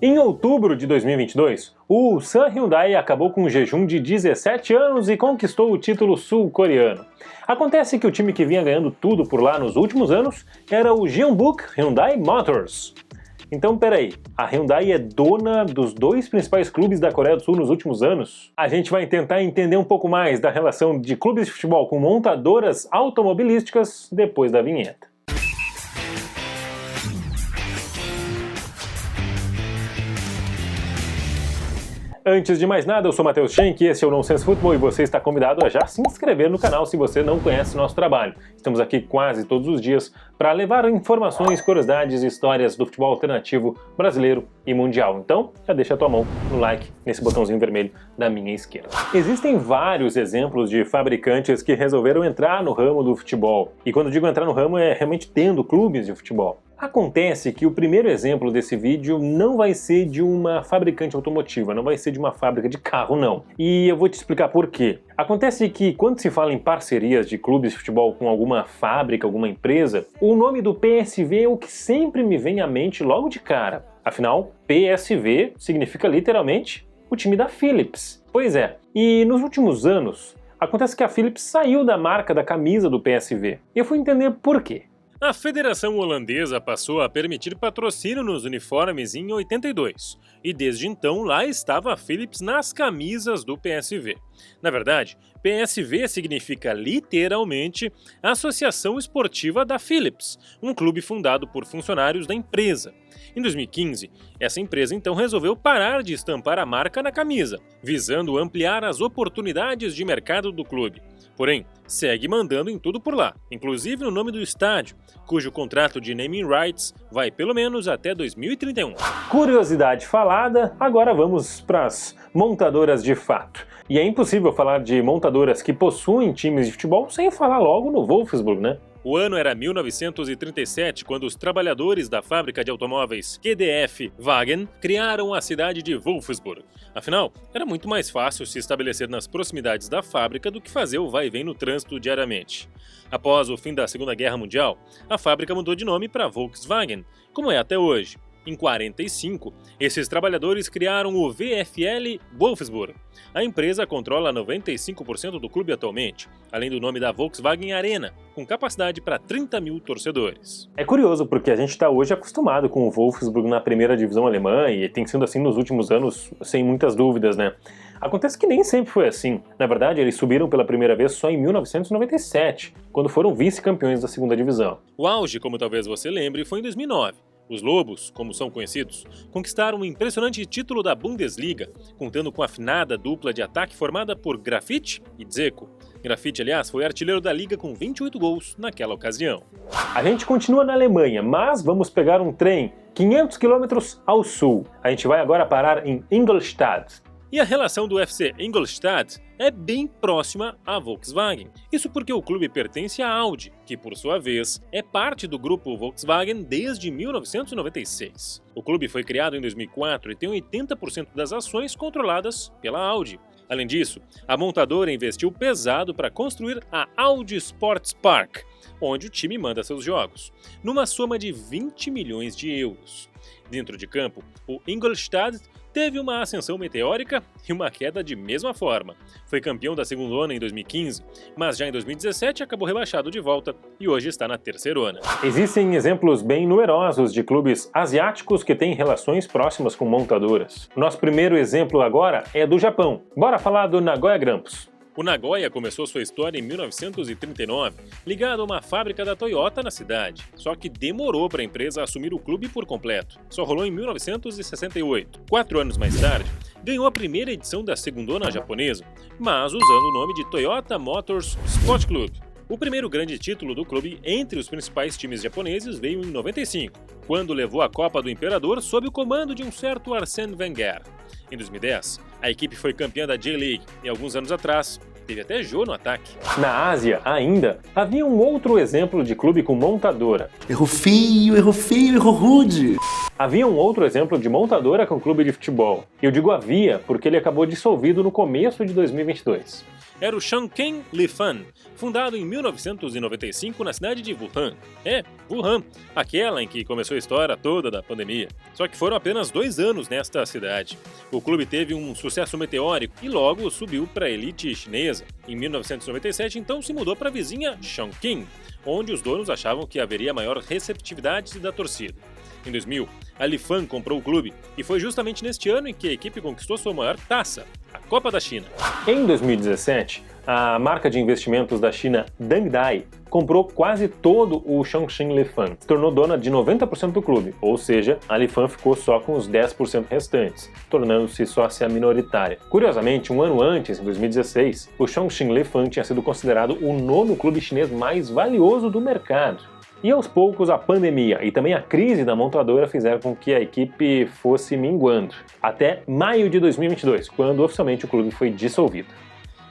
Em outubro de 2022, o Ulsan Hyundai acabou com um jejum de 17 anos e conquistou o título sul-coreano. Acontece que o time que vinha ganhando tudo por lá nos últimos anos era o Jeonbuk Hyundai Motors. Então peraí, a Hyundai é dona dos dois principais clubes da Coreia do Sul nos últimos anos? A gente vai tentar entender um pouco mais da relação de clubes de futebol com montadoras automobilísticas depois da vinheta. Antes de mais nada, eu sou Matheus Schenck e esse é o Nonsense Football e você está convidado a já se inscrever no canal se você não conhece nosso trabalho. Estamos aqui quase todos os dias para levar informações, curiosidades e histórias do futebol alternativo brasileiro e mundial. Então, já deixa a tua mão no like nesse botãozinho vermelho da minha esquerda. Existem vários exemplos de fabricantes que resolveram entrar no ramo do futebol. E quando digo entrar no ramo é realmente tendo clubes de futebol. Acontece que o primeiro exemplo desse vídeo não vai ser de uma fabricante automotiva, não vai ser de uma fábrica de carro, não. E eu vou te explicar por quê. Acontece que quando se fala em parcerias de clubes de futebol com alguma fábrica, alguma empresa, o nome do PSV é o que sempre me vem à mente logo de cara. Afinal, PSV significa literalmente o time da Philips. Pois é, e nos últimos anos, acontece que a Philips saiu da marca da camisa do PSV. E eu fui entender por quê. A Federação Holandesa passou a permitir patrocínio nos uniformes em 82, e desde então lá estava a Philips nas camisas do PSV. Na verdade, PSV significa literalmente Associação Esportiva da Philips, um clube fundado por funcionários da empresa. Em 2015, essa empresa então resolveu parar de estampar a marca na camisa, visando ampliar as oportunidades de mercado do clube. Porém, segue mandando em tudo por lá, inclusive no nome do estádio, cujo contrato de naming rights vai pelo menos até 2031. Curiosidade falada, agora vamos para as montadoras de fato. E é impossível falar de montadoras que possuem times de futebol sem falar logo no Wolfsburg, né? O ano era 1937, quando os trabalhadores da fábrica de automóveis QDF Wagen criaram a cidade de Wolfsburg. Afinal, era muito mais fácil se estabelecer nas proximidades da fábrica do que fazer o vai e vem no trânsito diariamente. Após o fim da Segunda Guerra Mundial, a fábrica mudou de nome para Volkswagen, como é até hoje. Em 1945, esses trabalhadores criaram o VfL Wolfsburg. A empresa controla 95% do clube atualmente, além do nome da Volkswagen Arena, com capacidade para 30 mil torcedores. É curioso porque a gente está hoje acostumado com o Wolfsburg na primeira divisão alemã e tem sido assim nos últimos anos, sem muitas dúvidas, né? Acontece que nem sempre foi assim. Na verdade, eles subiram pela primeira vez só em 1997, quando foram vice-campeões da segunda divisão. O auge, como talvez você lembre, foi em 2009. Os Lobos, como são conhecidos, conquistaram um impressionante título da Bundesliga, contando com a afinada dupla de ataque formada por Grafite e Dzeko. Grafite, aliás, foi artilheiro da liga com 28 gols naquela ocasião. A gente continua na Alemanha, mas vamos pegar um trem 500 quilômetros ao sul. A gente vai agora parar em Ingolstadt. E a relação do FC Ingolstadt é bem próxima à Volkswagen. Isso porque o clube pertence à Audi, que por sua vez é parte do grupo Volkswagen desde 1996. O clube foi criado em 2004 e tem 80% das ações controladas pela Audi. Além disso, a montadora investiu pesado para construir a Audi Sports Park, onde o time manda seus jogos, numa soma de 20 milhões de euros. Dentro de campo, o Ingolstadt teve uma ascensão meteórica e uma queda de mesma forma. Foi campeão da segundona em 2015, mas já em 2017 acabou rebaixado de volta e hoje está na terceirona. Existem exemplos bem numerosos de clubes asiáticos que têm relações próximas com montadoras. O nosso primeiro exemplo agora é do Japão. Bora falar do Nagoya Grampus. O Nagoya começou sua história em 1939, ligado a uma fábrica da Toyota na cidade. Só que demorou para a empresa assumir o clube por completo. Só rolou em 1968. 4 anos mais tarde, ganhou a primeira edição da segundona japonesa, mas usando o nome de Toyota Motors Sport Club. O primeiro grande título do clube entre os principais times japoneses veio em 95, quando levou a Copa do Imperador sob o comando de um certo Arsène Wenger. Em 2010, a equipe foi campeã da J-League e alguns anos atrás teve até Jô no ataque. Na Ásia, ainda, havia um outro exemplo de clube com montadora. Errou feio, errou rude. Havia um outro exemplo de montadora com clube de futebol. Eu digo havia porque ele acabou dissolvido no começo de 2022. era o Chongqing Lifan, fundado em 1995 na cidade de Wuhan. Wuhan, aquela em que começou a história toda da pandemia. Só que foram apenas 2 anos nesta cidade. O clube teve um sucesso meteórico e logo subiu para a elite chinesa. Em 1997, então, se mudou para a vizinha Chongqing, onde os donos achavam que haveria maior receptividade da torcida. Em 2000, a Lifan comprou o clube e foi justamente neste ano em que a equipe conquistou sua maior taça, a Copa da China. Em 2017, a marca de investimentos da China Dangdai comprou quase todo o Chongqing Lifan, se tornou dona de 90% do clube, ou seja, a Lifan ficou só com os 10% restantes, tornando-se sócia minoritária. Curiosamente, um ano antes, em 2016, o Chongqing Lifan tinha sido considerado o 9º clube chinês mais valioso do mercado. E aos poucos a pandemia e também a crise da montadora fizeram com que a equipe fosse minguando, até maio de 2022, quando oficialmente o clube foi dissolvido.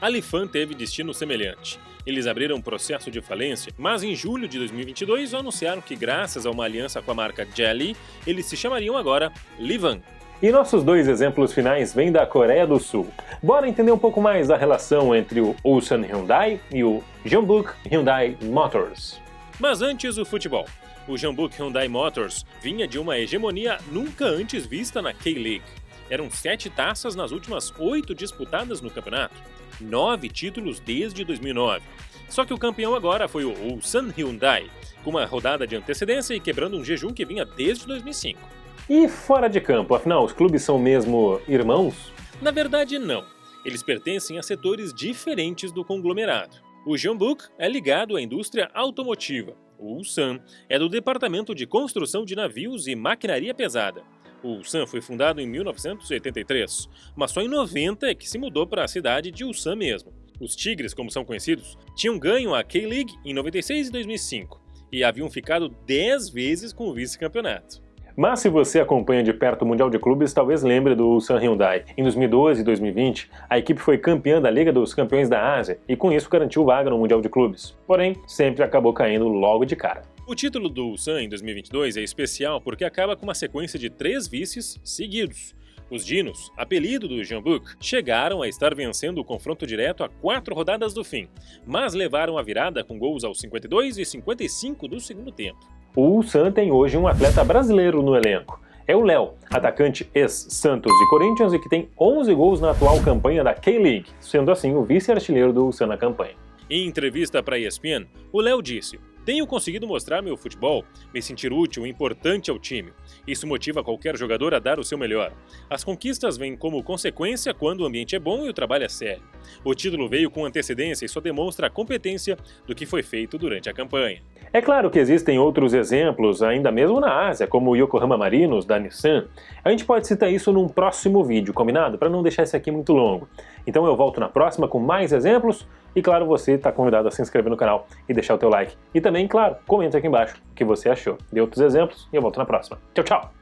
A Lifan teve destino semelhante. Eles abriram um processo de falência, mas em julho de 2022 anunciaram que, graças a uma aliança com a marca Jelly, eles se chamariam agora Livan. E nossos 2 exemplos finais vêm da Coreia do Sul. Bora entender um pouco mais da relação entre o Ulsan Hyundai e o Jeonbuk Hyundai Motors. Mas antes o futebol. O Jeonbuk Hyundai Motors vinha de uma hegemonia nunca antes vista na K-League. Eram 7 taças nas últimas 8 disputadas no campeonato. 9 títulos desde 2009. Só que o campeão agora foi o Ulsan Hyundai, com uma rodada de antecedência e quebrando um jejum que vinha desde 2005. E fora de campo, afinal, os clubes são mesmo irmãos? Na verdade, não. Eles pertencem a setores diferentes do conglomerado. O Jeonbuk é ligado à indústria automotiva. O Ulsan é do departamento de construção de navios e maquinaria pesada. O Ulsan foi fundado em 1983, mas só em 90 é que se mudou para a cidade de Ulsan mesmo. Os Tigres, como são conhecidos, tinham ganho a K-League em 96 e 2005 e haviam ficado 10 vezes com o vice-campeonato. Mas se você acompanha de perto o Mundial de Clubes, talvez lembre do Ulsan Hyundai. Em 2012 e 2020, a equipe foi campeã da Liga dos Campeões da Ásia e com isso garantiu vaga no Mundial de Clubes. Porém, sempre acabou caindo logo de cara. O título do Ulsan em 2022 é especial porque acaba com uma sequência de 3 vices seguidos. Os Dinos, apelido do Jeonbuk, chegaram a estar vencendo o confronto direto a 4 rodadas do fim, mas levaram a virada com gols aos 52 e 55 do segundo tempo. O Ulsan tem hoje um atleta brasileiro no elenco. É o Léo, atacante ex-Santos e Corinthians e que tem 11 gols na atual campanha da K-League, sendo assim o vice-artilheiro do Ulsan na campanha. Em entrevista para a ESPN, o Léo disse: "Tenho conseguido mostrar meu futebol, me sentir útil e importante ao time. Isso motiva qualquer jogador a dar o seu melhor. As conquistas vêm como consequência quando o ambiente é bom e o trabalho é sério. O título veio com antecedência e só demonstra a competência do que foi feito durante a campanha." É claro que existem outros exemplos, ainda mesmo na Ásia, como o Yokohama Marinos, da Nissan. A gente pode citar isso num próximo vídeo, combinado? Para não deixar esse aqui muito longo. Então eu volto na próxima com mais exemplos e, claro, você está convidado a se inscrever no canal e deixar o teu like. E também, claro, comenta aqui embaixo o que você achou de outros exemplos e eu volto na próxima. Tchau, tchau!